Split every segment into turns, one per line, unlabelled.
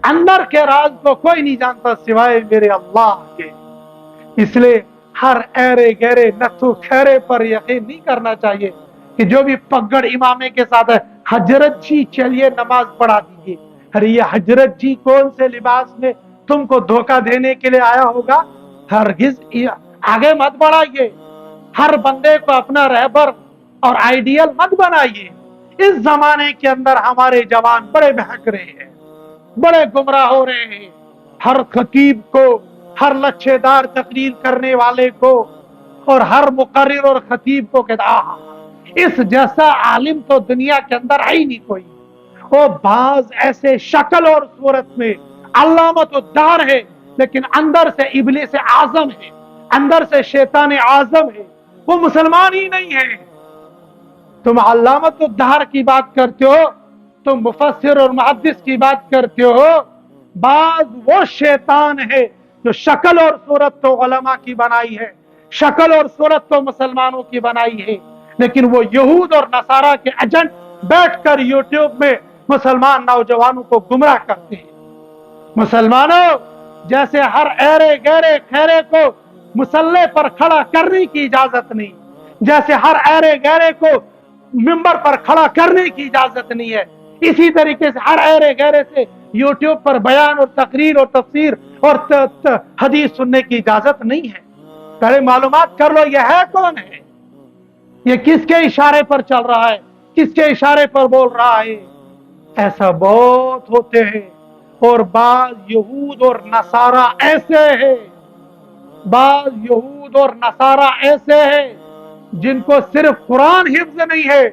اندر کے راز کو کوئی نہیں جانتا سوائے میرے اللہ کے۔ اس لیے ہر ایرے گہرے نتھو خیرے پر یقین نہیں کرنا چاہیے کہ جو بھی پگڑ امامے کے ساتھ ہے، حضرت جی چلیے نماز پڑھا دیجیے۔ ارے یہ حضرت جی کون سے لباس میں تم کو دھوکہ دینے کے لیے آیا ہوگا؟ ہرگز آگے مت بڑھائیے، ہر بندے کو اپنا رہبر اور آئیڈیل مت بنائیے۔ اس زمانے کے اندر ہمارے جوان بڑے بہک رہے ہیں، بڑے گمراہ ہو رہے ہیں۔ ہر خطیب کو، ہر لچھے دار تقریر کرنے والے کو اور ہر مقرر اور خطیب کو کہتا اس جیسا عالم تو دنیا کے اندر ہے ہی نہیں کوئی۔ وہ بعض ایسے شکل اور صورت میں علامت الدار ہے، لیکن اندر سے ابلیس اعظم ہے، اندر سے شیطان اعظم ہے، وہ مسلمان ہی نہیں ہے۔ تم علامت الدہر کی بات کرتے ہو، تم مفسر اور محدث کی بات کرتے ہو، بعض وہ شیطان ہے جو شکل اور صورت تو علماء کی بنائی ہے، شکل اور صورت تو مسلمانوں کی بنائی ہے، لیکن وہ یہود اور نصارہ کے ایجنٹ بیٹھ کر یوٹیوب میں مسلمان نوجوانوں کو گمراہ کرتے ہیں۔ مسلمانوں، جیسے ہر ایرے گہرے خیرے کو مسلح پر کھڑا کرنے کی اجازت نہیں، جیسے ہر ایرے گہرے کو ممبر پر کھڑا کرنے کی اجازت نہیں ہے، اسی طریقے سے ہر ایرے گہرے سے یوٹیوب پر بیان اور تقریر اور تفسیر اور حدیث سننے کی اجازت نہیں ہے۔ پہلے معلومات کر لو یہ ہے کون ہے، یہ کس کے اشارے پر چل رہا ہے، کس کے اشارے پر بول رہا ہے۔ ایسا بہت ہوتے ہیں، اور بعض یہود اور نصارہ ایسے ہیں، بعض یہود اور نصارہ ایسے ہیں جن کو صرف قرآن حفظ نہیں ہے،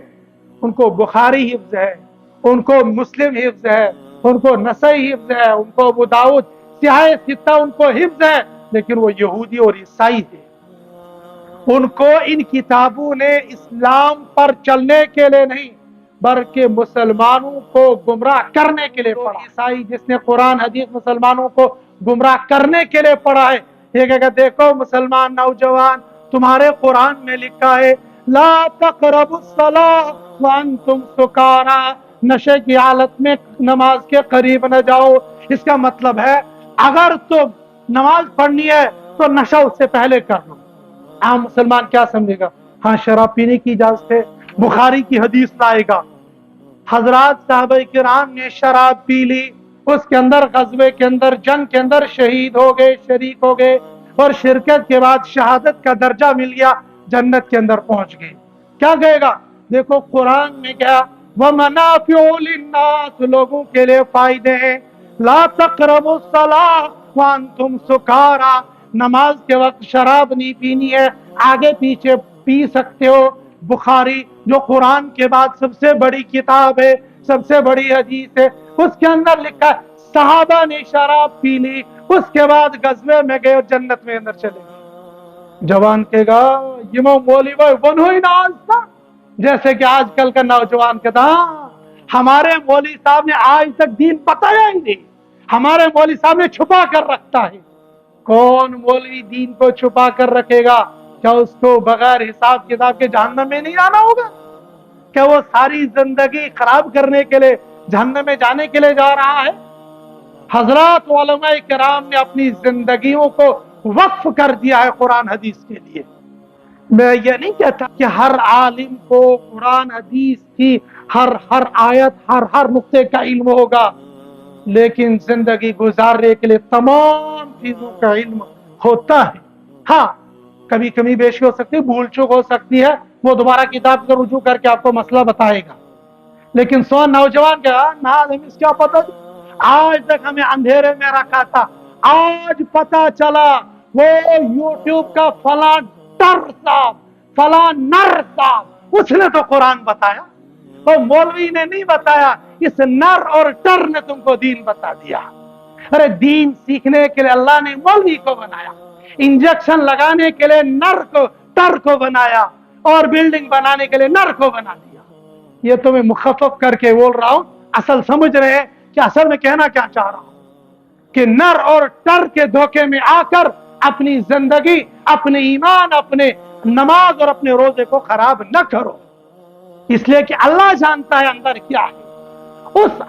ان کو بخاری حفظ ہے، ان کو مسلم حفظ ہے، ان کو نسائی حفظ ہے، ان کو ابو داؤد سیاہ ستہ ان کو حفظ ہے، لیکن وہ یہودی اور عیسائی ہے۔ ان کو ان کتابوں نے اسلام پر چلنے کے لیے نہیں بلکہ مسلمانوں کو گمراہ کرنے کے لیے پڑھا۔ عیسائی جس نے قرآن حدیث مسلمانوں کو گمراہ کرنے کے لیے پڑھا ہے، یہ کہا دیکھو مسلمان نوجوان، تمہارے قرآن میں لکھا ہے لا تقربوا الصلاۃ وانتم سکارا، نشے کی حالت میں نماز کے قریب نہ جاؤ۔ اس کا مطلب ہے اگر تم نماز پڑھنی ہے تو نشہ اس سے پہلے کر لو۔ عام مسلمان کیا سمجھے گا؟ ہاں شراب پینے کی اجازت ہے، بخاری کی حدیث لائے گا، حضرات صحابہ کرام نے شراب پی لی، اس کے اندر غزوے کے اندر جنگ کے اندر شہید ہو گئے، شریک ہو گئے، اور شرکت کے بعد شہادت کا درجہ مل گیا، جنت کے اندر پہنچ گئے۔ کیا کہے گا؟ دیکھو قرآن میں کیا وَمَنَافِعُ لِلنَّاسِ، لوگوں کے لیے فائدے ہیں، لا تقربوا الصلاۃ وانتم سکارا، نماز کے وقت شراب نہیں پینی ہے، آگے پیچھے پی سکتے ہو۔ بخاری جو قرآن کے بعد سب سے بڑی کتاب ہے، سب سے بڑی حدیث ہے، اس کے اندر لکھا ہے صحابہ نے شراب پی لی، اس کے بعد غزوے میں گئے اور جنت میں اندر چلے گئے۔ جوان کہے گا یہ مولوی بھائی بنو ہی نہ آج تھا، جیسے کہ آج کل کا نوجوان کہتا ہمارے مولوی صاحب نے آج تک دین بتایا ہی نہیں، ہمارے مولوی صاحب نے چھپا کر رکھتا ہے۔ کون مولوی دین کو چھپا کر رکھے گا؟ کیا اس کو بغیر حساب کتاب کے جہنم میں نہیں آنا ہوگا؟ کیا وہ ساری زندگی خراب کرنے کے لیے جہنم میں جانے کے لیے جا رہا ہے؟ حضرات علماء کرام نے اپنی زندگیوں کو وقف کر دیا ہے قرآن حدیث کے لیے۔ میں یہ نہیں کہتا کہ ہر عالم کو قرآن حدیث کی ہر آیت ہر نقطے کا علم ہوگا، لیکن زندگی گزارنے کے لیے تمام چیزوں کا علم ہوتا ہے۔ ہاں کبھی کمی بیشی ہو سکتی ہے، بھول چوک ہو سکتی ہے، وہ دوبارہ کتاب کا رجوع کر کے آپ کو مسئلہ بتائے گا۔ لیکن سو نوجوان کہا اس کیا پتہ، آج تک ہمیں اندھیرے میں رکھا تھا، آج پتہ چلا وہ یوٹیوب کا فلاں ٹر صاحب، فلاں نر صاحب، اس نے تو قرآن بتایا، وہ مولوی نے نہیں بتایا، اس نر اور ٹر نے تم کو دین بتا دیا۔ ارے دین سیکھنے کے لیے اللہ نے مولوی کو بنایا، انجیکشن لگانے کے لیے نر کو ٹر کو بنایا، اور بلڈنگ بنانے کے لیے نر کو بنا دیا۔ یہ تو میں مخفف کر کے بول رہا ہوں، اصل سمجھ رہے ہیں کہ اصل میں کہنا کیا چاہ رہا ہوں، کہ نر اور ٹر کے دھوکے میں آ کر اپنی زندگی، اپنے ایمان، اپنے نماز اور اپنے روزے کو خراب نہ کرو، اس لیے کہ اللہ جانتا ہے اندر کیا ہے، اس